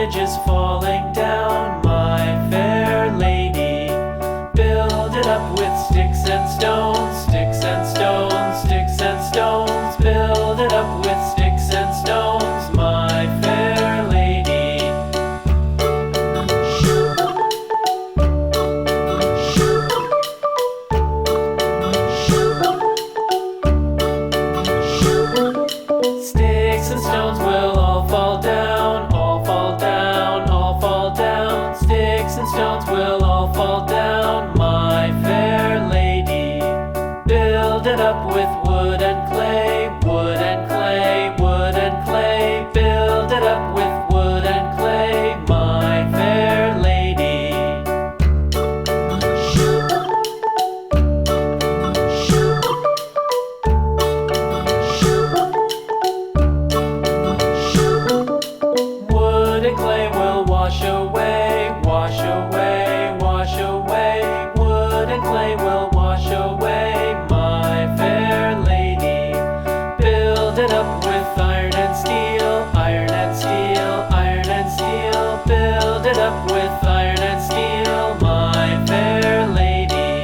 bridges falling down, my fair lady. Build it up with sticks and stones, sticks and stones, sticks and stones. Build it up with sticks and stones, my fair lady. Sticks and stones will all fall down, all fall down, all fall down. Sticks and stones will all fall down, my fair lady. Build it up with wood and clay, wood and clay, wood and clay. Build it up with wood and clay, my fair lady. Wood and clay will wash away, wash away, wash away. Wood and clay will wash away, my fair lady. Build it up with iron and steel, iron and steel, iron and steel. Build it up with iron and steel, my fair lady.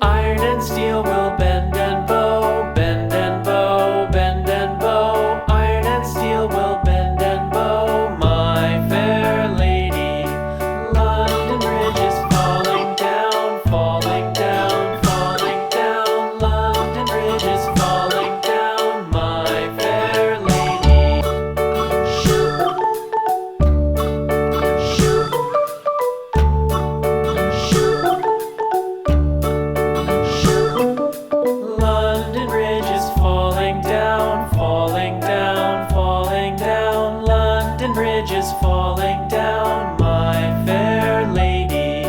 Iron and steel will bend and bow, bend and bow, bend and bow. Iron and steel will bend and bow, my fair lady. London Bridge is falling down, falling down, falling down. London Bridge is falling down, my fair lady. London Bridge is falling down, falling down, falling down. London Bridge is falling down, my fair lady.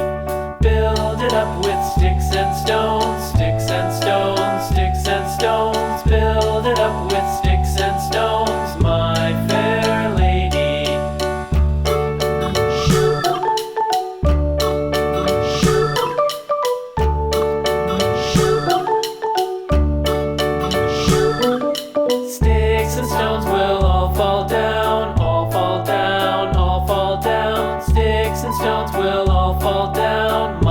Build it up with sticks and stones, sticks and stones, sticks and stones. Build it up with sticks and stones, my fair lady. Sticks and stones will all fall down, all fall down, all fall down. Sticks and stones will all fall down,